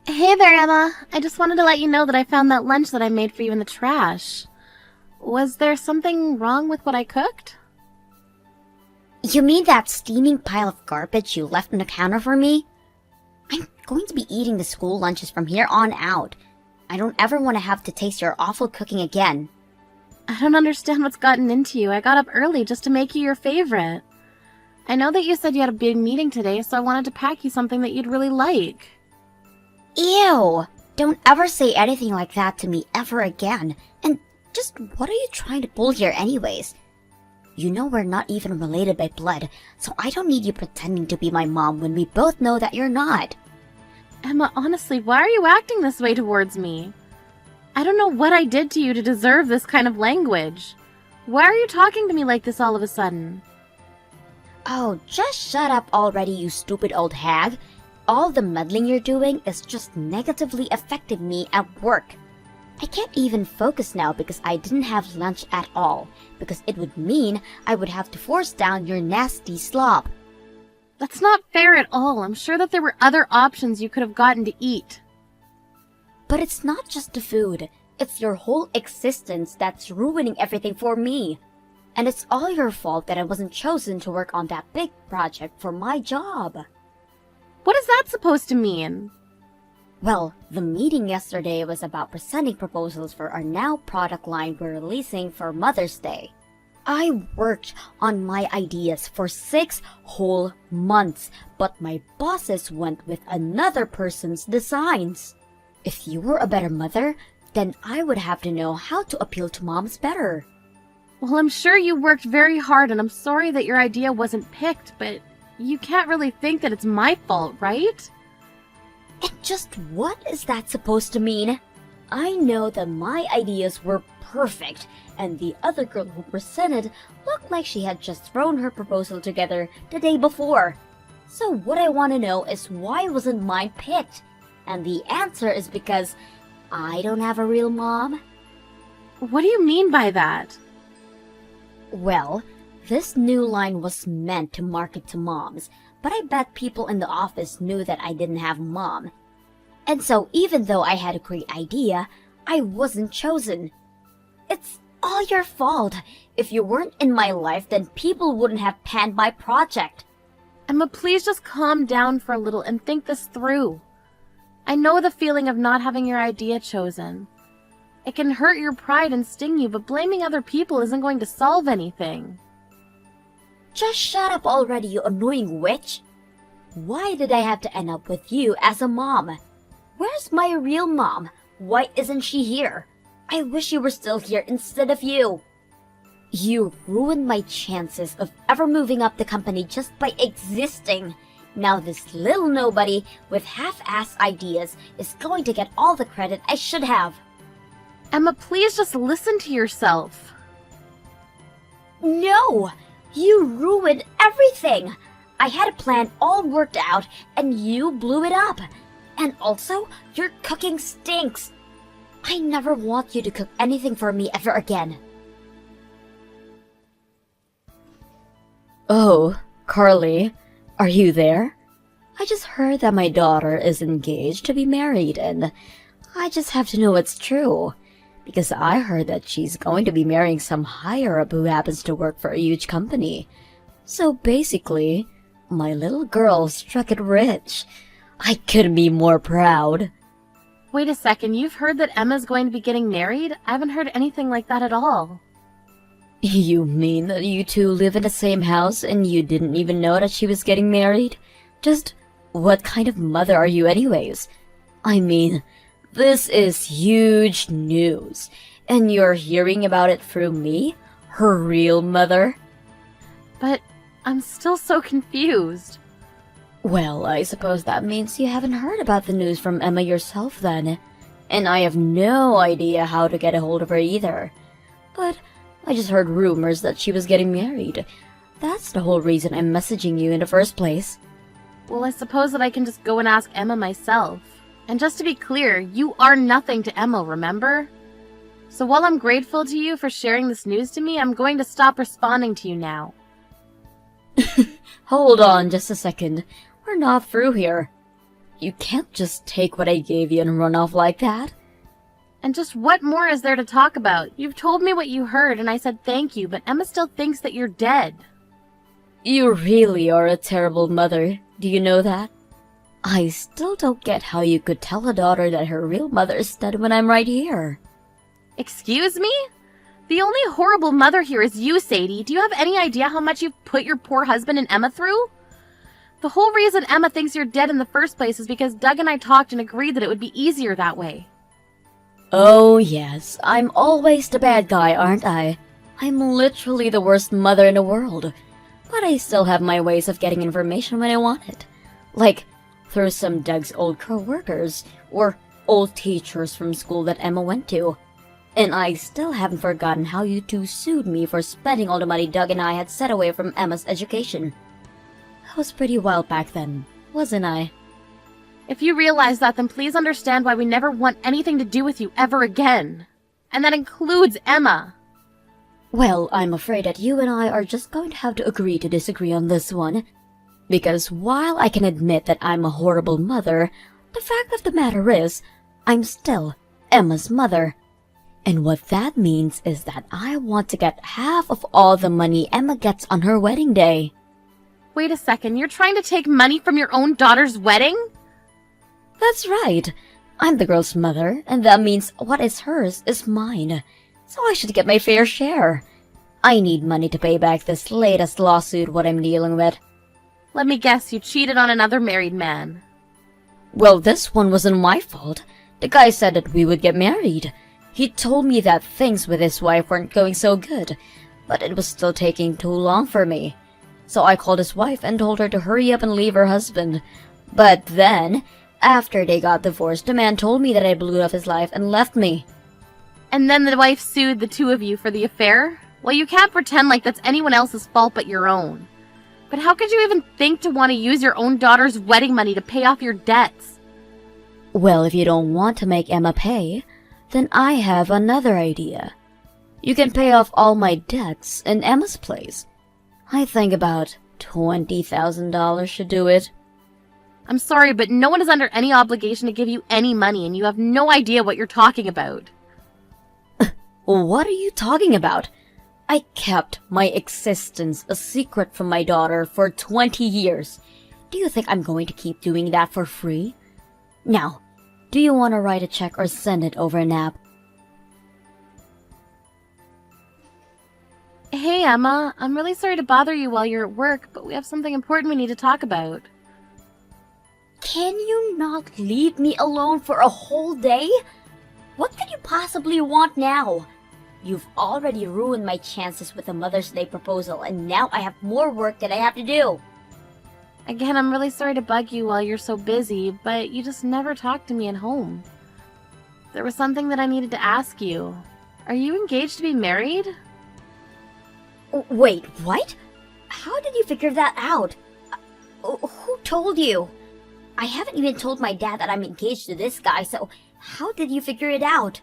Hey there, Emma. I just wanted to let you know that I found that lunch that I made for you in the trash. Was there something wrong with what I cooked? You mean that steaming pile of garbage you left on the counter for me? I'm going to be eating the school lunches from here on out. I don't ever want to have to taste your awful cooking again. I don't understand what's gotten into you. I got up early just to make you your favorite. I know that you said you had a big meeting today, so I wanted to pack you something that you'd really like. Ew! Don't ever say anything like that to me ever again. And just what are you trying to pull here anyways? You know we're not even related by blood, so I don't need you pretending to be my mom when we both know that you're not. Emma, honestly, why are you acting this way towards me? I don't know what I did to you to deserve this kind of language. Why are you talking to me like this all of a sudden? Oh, just shut up already, you stupid old hag. All the meddling you're doing is just negatively affecting me at work. I can't even focus now because I didn't have lunch at all, because it would mean I would have to force down your nasty slop. That's not fair at all. I'm sure that there were other options you could have gotten to eat. But it's not just the food. It's your whole existence that's ruining everything for me. And it's all your fault that I wasn't chosen to work on that big project for my job. What is that supposed to mean? Well, the meeting yesterday was about presenting proposals for our now product line we're releasing for Mother's Day. I worked on my ideas for 6 whole months, but my bosses went with another person's designs. If you were a better mother, then I would have to know how to appeal to moms better. Well, I'm sure you worked very hard, and I'm sorry that your idea wasn't picked, but you can't really think that it's my fault, right? And just what is that supposed to mean? I know that my ideas were perfect, and the other girl who presented looked like she had just thrown her proposal together the day before. So what I want to know is why wasn't mine picked? And the answer is because I don't have a real mom. What do you mean by that? Well, this new line was meant to market to moms, but I bet people in the office knew that I didn't have a mom. And so even though I had a great idea, I wasn't chosen. It's all your fault. If you weren't in my life, then people wouldn't have panned my project. Emma, please just calm down for a little and think this through. I know the feeling of not having your idea chosen. It can hurt your pride and sting you, but blaming other people isn't going to solve anything. Just shut up already, you annoying witch. Why did I have to end up with you as a mom? Where's my real mom? Why isn't she here? I wish you were still here instead of you. You ruined my chances of ever moving up the company just by existing. Now this little nobody with half-assed ideas is going to get all the credit I should have. Emma, please just listen to yourself. No! You ruined everything! I had a plan all worked out, and you blew it up. And also, your cooking stinks. I never want you to cook anything for me ever again. Oh, Carly, are you there? I just heard that my daughter is engaged to be married, and I just have to know it's true. Because I heard that she's going to be marrying some higher-up who happens to work for a huge company. So basically, my little girl struck it rich. I couldn't be more proud. Wait a second, you've heard that Emma's going to be getting married? I haven't heard anything like that at all. You mean that you two live in the same house and you didn't even know that she was getting married? Just what kind of mother are you anyways? I mean, this is huge news, and you're hearing about it through me, her real mother? But I'm still so confused. Well, I suppose that means you haven't heard about the news from Emma yourself then. And I have no idea how to get a hold of her either. But I just heard rumors that she was getting married. That's the whole reason I'm messaging you in the first place. Well, I suppose that I can just go and ask Emma myself. And just to be clear, you are nothing to Emma, remember? So while I'm grateful to you for sharing this news to me, I'm going to stop responding to you now. Hold on just a second. We're not through here. You can't just take what I gave you and run off like that. And just what more is there to talk about? You've told me what you heard, and I said thank you, but Emma still thinks that you're dead. You really are a terrible mother. Do you know that? I still don't get how you could tell a daughter that her real mother is dead when I'm right here. Excuse me? The only horrible mother here is you, Sadie. Do you have any idea how much you've put your poor husband and Emma through? The whole reason Emma thinks you're dead in the first place is because Doug and I talked and agreed that it would be easier that way. Oh yes, I'm always the bad guy, aren't I? I'm literally the worst mother in the world. But I still have my ways of getting information when I want it. Like, through some Doug's old co-workers, or old teachers from school that Emma went to. And I still haven't forgotten how you two sued me for spending all the money Doug and I had set away from Emma's education. I was pretty wild back then, wasn't I? If you realize that, then please understand why we never want anything to do with you ever again. And that includes Emma. Well, I'm afraid that you and I are just going to have to agree to disagree on this one. Because while I can admit that I'm a horrible mother, the fact of the matter is, I'm still Emma's mother. And what that means is that I want to get half of all the money Emma gets on her wedding day. Wait a second, you're trying to take money from your own daughter's wedding? That's right. I'm the girl's mother, and that means what is hers is mine. So I should get my fair share. I need money to pay back this latest lawsuit what I'm dealing with. Let me guess, you cheated on another married man. Well, this one wasn't my fault. The guy said that we would get married. He told me that things with his wife weren't going so good, but it was still taking too long for me. So I called his wife and told her to hurry up and leave her husband. But then, after they got divorced, the man told me that I blew up his life and left me. And then the wife sued the two of you for the affair? Well, you can't pretend like that's anyone else's fault but your own. But how could you even think to want to use your own daughter's wedding money to pay off your debts? Well, if you don't want to make Emma pay, then I have another idea. You can pay off all my debts in Emma's place. I think about $20,000 should do it. I'm sorry, but no one is under any obligation to give you any money, and you have no idea what you're talking about. What are you talking about? I kept my existence a secret from my daughter for 20 years. Do you think I'm going to keep doing that for free? Now, do you want to write a check or send it over an app? Hey, Emma, I'm really sorry to bother you while you're at work, but we have something important we need to talk about. Can you not leave me alone for a whole day? What could you possibly want now? You've already ruined my chances with the Mother's Day proposal, and now I have more work that I have to do. Again, I'm really sorry to bug you while you're so busy, but you just never talk to me at home. There was something that I needed to ask you. Are you engaged to be married? Wait, what? How did you figure that out? Who told you? I haven't even told my dad that I'm engaged to this guy, so how did you figure it out?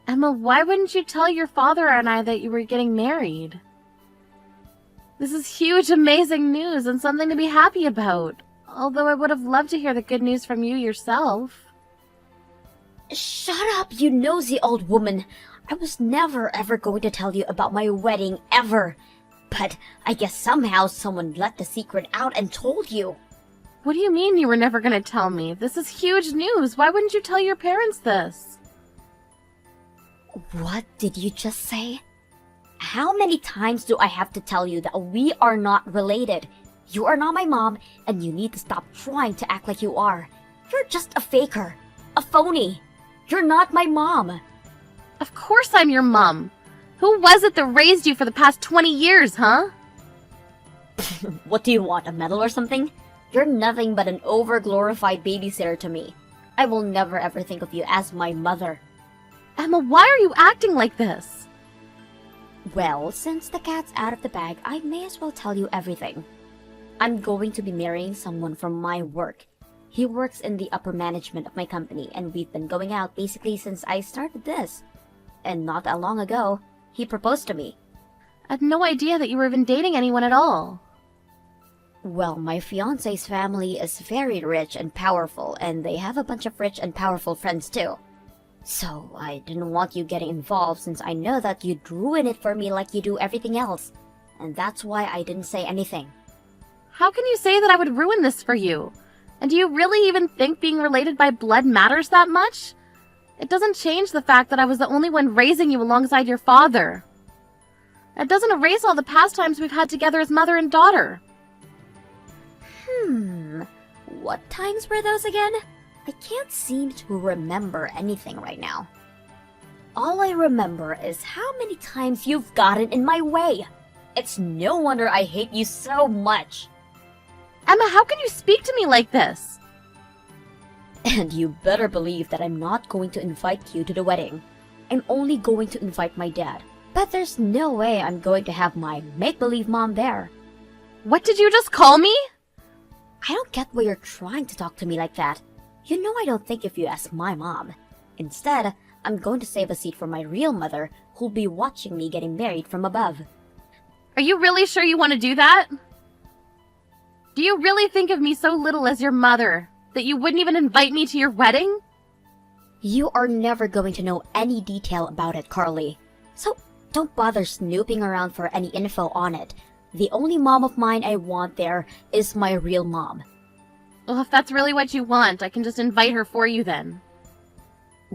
Emma, why wouldn't you tell your father and I that you were getting married? This is huge, amazing news and something to be happy about. Although I would have loved to hear the good news from you yourself. Shut up, you nosy old woman. I was never ever going to tell you about my wedding, ever. But I guess somehow someone let the secret out and told you. What do you mean you were never going to tell me? This is huge news. Why wouldn't you tell your parents this? What did you just say? How many times do I have to tell you that we are not related? You are not my mom, and you need to stop trying to act like you are. You're just a faker. A phony. You're not my mom. Of course I'm your mom. Who was it that raised you for the past 20 years, huh? What do you want, a medal or something? You're nothing but an over-glorified babysitter to me. I will never ever think of you as my mother. Emma, why are you acting like this? Well, since the cat's out of the bag, I may as well tell you everything. I'm going to be marrying someone from my work. He works in the upper management of my company, and we've been going out basically since I started this. And not that long ago, he proposed to me. I had no idea that you were even dating anyone at all. Well, my fiance's family is very rich and powerful, and they have a bunch of rich and powerful friends too. So, I didn't want you getting involved since I know that you'd ruin it for me like you do everything else. And that's why I didn't say anything. How can you say that I would ruin this for you? And do you really even think being related by blood matters that much? It doesn't change the fact that I was the only one raising you alongside your father. It doesn't erase all the past times we've had together as mother and daughter. What times were those again? I can't seem to remember anything right now. All I remember is how many times you've gotten in my way. It's no wonder I hate you so much. Emma, how can you speak to me like this? And you better believe that I'm not going to invite you to the wedding. I'm only going to invite my dad. But there's no way I'm going to have my make-believe mom there. What did you just call me? I don't get why you're trying to talk to me like that. You know I don't think of you as my mom. Instead, I'm going to save a seat for my real mother, who'll be watching me getting married from above. Are you really sure you want to do that? Do you really think of me so little as your mother that you wouldn't even invite me to your wedding? You are never going to know any detail about it, Carly. So don't bother snooping around for any info on it. The only mom of mine I want there is my real mom. Well, if that's really what you want, I can just invite her for you then.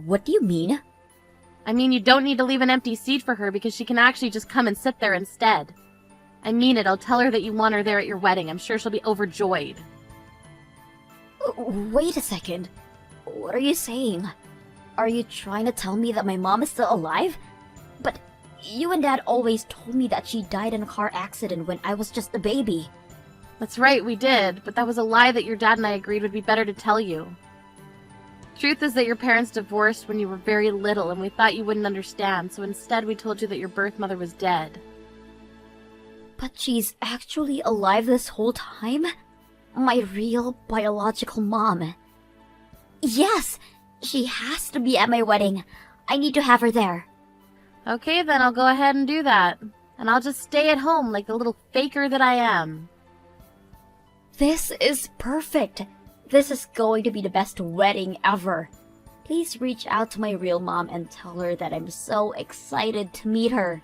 What do you mean? I mean, you don't need to leave an empty seat for her because she can actually just come and sit there instead. I mean it, I'll tell her that you want her there at your wedding. I'm sure she'll be overjoyed. Wait a second. What are you saying? Are you trying to tell me that my mom is still alive? But you and Dad always told me that she died in a car accident when I was just a baby. That's right, we did, but that was a lie that your dad and I agreed would be better to tell you. Truth is that your parents divorced when you were very little and we thought you wouldn't understand, so instead we told you that your birth mother was dead. But she's actually alive this whole time? My real biological mom. Yes! She has to be at my wedding. I need to have her there. Okay, then I'll go ahead and do that. And I'll just stay at home like the little faker that I am. This is perfect. This is going to be the best wedding ever. Please reach out to my real mom and tell her that I'm so excited to meet her.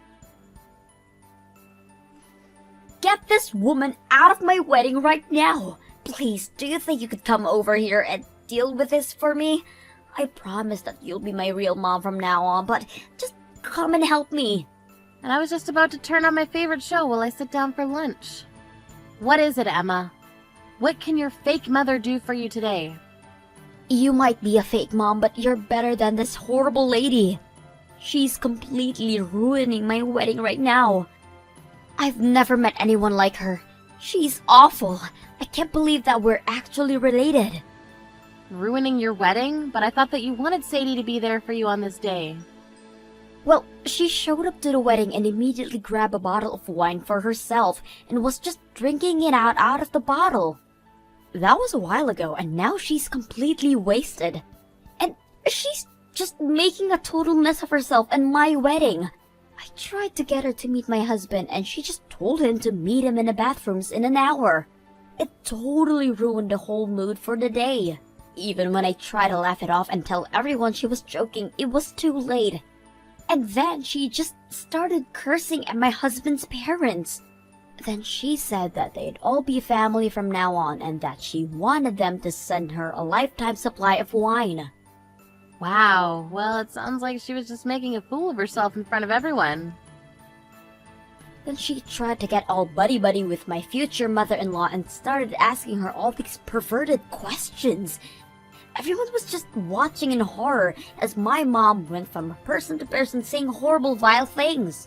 Get this woman out of my wedding right now. Please, do you think you could come over here and deal with this for me? I promise that you'll be my real mom from now on, but just come and help me. And I was just about to turn on my favorite show while I sit down for lunch. What is it, Emma? What can your fake mother do for you today? You might be a fake mom, but you're better than this horrible lady. She's completely ruining my wedding right now. I've never met anyone like her. She's awful. I can't believe that we're actually related. Ruining your wedding? But I thought that you wanted Sadie to be there for you on this day. Well, she showed up to the wedding and immediately grabbed a bottle of wine for herself and was just drinking it out of the bottle. That was a while ago, and now she's completely wasted. And she's just making a total mess of herself and my wedding. I tried to get her to meet my husband, and she just told him to meet him in the bathrooms in an hour. It totally ruined the whole mood for the day. Even when I tried to laugh it off and tell everyone she was joking, it was too late. And then she just started cursing at my husband's parents. Then she said that they'd all be family from now on and that she wanted them to send her a lifetime supply of wine. Wow, well, it sounds like she was just making a fool of herself in front of everyone. Then she tried to get all buddy-buddy with my future mother-in-law and started asking her all these perverted questions. Everyone was just watching in horror as my mom went from person to person saying horrible, vile things.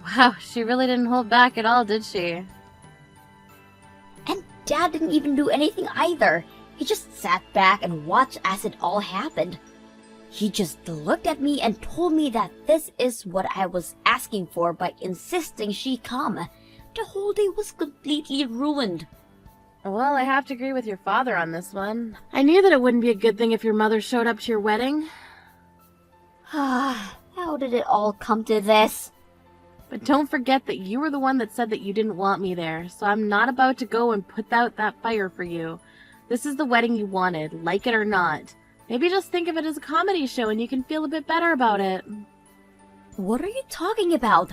Wow, she really didn't hold back at all, did she? And Dad didn't even do anything either. He just sat back and watched as it all happened. He just looked at me and told me that this is what I was asking for by insisting she come. The whole day was completely ruined. Well, I have to agree with your father on this one. I knew that it wouldn't be a good thing if your mother showed up to your wedding. How did it all come to this? But don't forget that you were the one that said that you didn't want me there, so I'm not about to go and put out that fire for you. This is the wedding you wanted, like it or not. Maybe just think of it as a comedy show and you can feel a bit better about it. What are you talking about?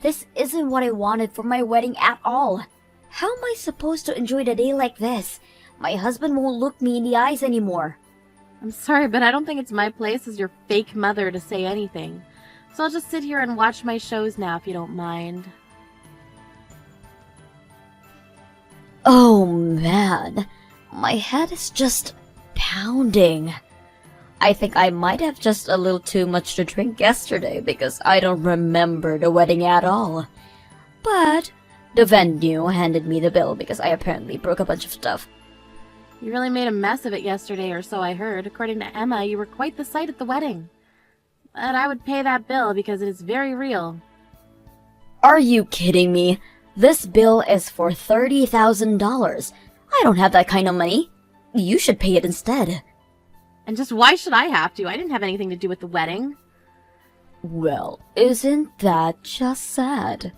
This isn't what I wanted for my wedding at all. How am I supposed to enjoy the day like this? My husband won't look me in the eyes anymore. I'm sorry, but I don't think it's my place as your fake mother to say anything. So I'll just sit here and watch my shows now if you don't mind. Oh man, my head is just pounding. I think I might have just a little too much to drink yesterday because I don't remember the wedding at all. But the venue handed me the bill because I apparently broke a bunch of stuff. You really made a mess of it yesterday, or so I heard. According to Emma, you were quite the sight at the wedding. But I would pay that bill because it is very real. Are you kidding me? This bill is for $30,000. I don't have that kind of money. You should pay it instead. And just why should I have to? I didn't have anything to do with the wedding. Well, isn't that just sad?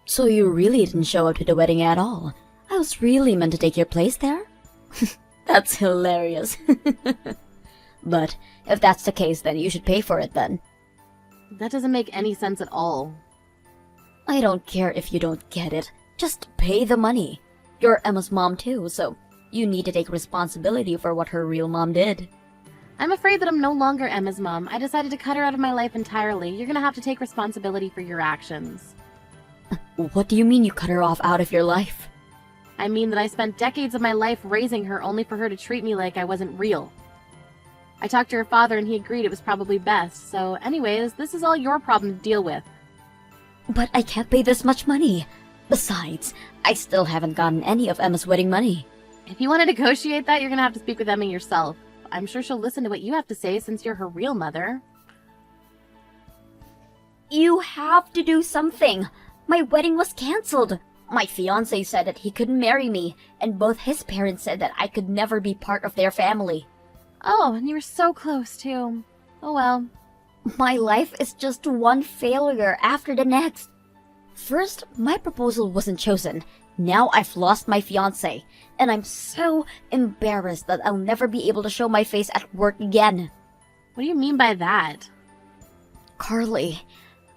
So you really didn't show up to the wedding at all. I was really meant to take your place there? That's hilarious. But if that's the case, then you should pay for it then. That doesn't make any sense at all. I don't care if you don't get it. Just pay the money. You're Emma's mom too, so you need to take responsibility for what her real mom did. I'm afraid that I'm no longer Emma's mom. I decided to cut her out of my life entirely. You're gonna have to take responsibility for your actions. What do you mean you cut her off out of your life? I mean that I spent decades of my life raising her only for her to treat me like I wasn't real. I talked to her father and he agreed it was probably best. So anyways, this is all your problem to deal with. But I can't pay this much money. Besides, I still haven't gotten any of Emma's wedding money. If you want to negotiate that, you're gonna have to speak with Emma yourself. I'm sure she'll listen to what you have to say since you're her real mother. You have to do something. My wedding was cancelled. My fiancé said that he couldn't marry me, and both his parents said that I could never be part of their family. Oh, and you were so close too. Oh well. My life is just one failure after the next. First, my proposal wasn't chosen. Now I've lost my fiancé, and I'm so embarrassed that I'll never be able to show my face at work again. What do you mean by that? Carly,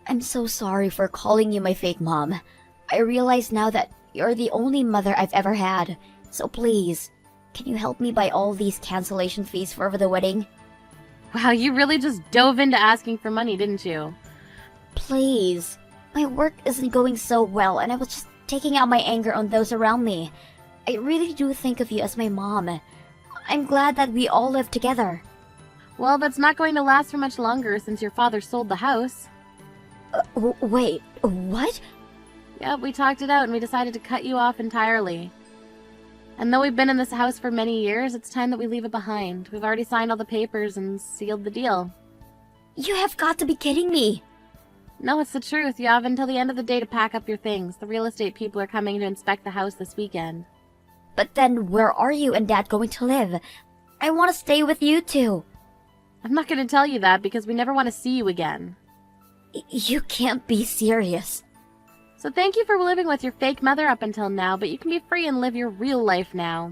I'm so sorry for calling you my fake mom. I realize now that you're the only mother I've ever had. So please, can you help me buy all these cancellation fees for the wedding? Wow, you really just dove into asking for money, didn't you? Please. My work isn't going so well, and I was just taking out my anger on those around me. I really do think of you as my mom. I'm glad that we all live together. Well, that's not going to last for much longer since your father sold the house. Wait, what? Yep, we talked it out and we decided to cut you off entirely. And though we've been in this house for many years, it's time that we leave it behind. We've already signed all the papers and sealed the deal. You have got to be kidding me. No, it's the truth. You have until the end of the day to pack up your things. The real estate people are coming to inspect the house this weekend. But then where are you and Dad going to live? I want to stay with you two. I'm not going to tell you that because we never want to see you again. You can't be serious. So thank you for living with your fake mother up until now, but you can be free and live your real life now.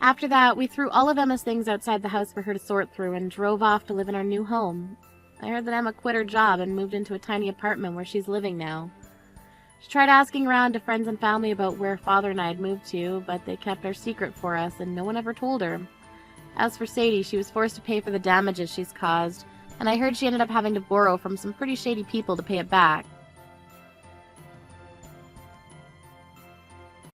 After that, we threw all of Emma's things outside the house for her to sort through and drove off to live in our new home. I heard that Emma quit her job and moved into a tiny apartment where she's living now. She tried asking around to friends and family about where Father and I had moved to, but they kept our secret for us and no one ever told her. As for Sadie, she was forced to pay for the damages she's caused, and I heard she ended up having to borrow from some pretty shady people to pay it back.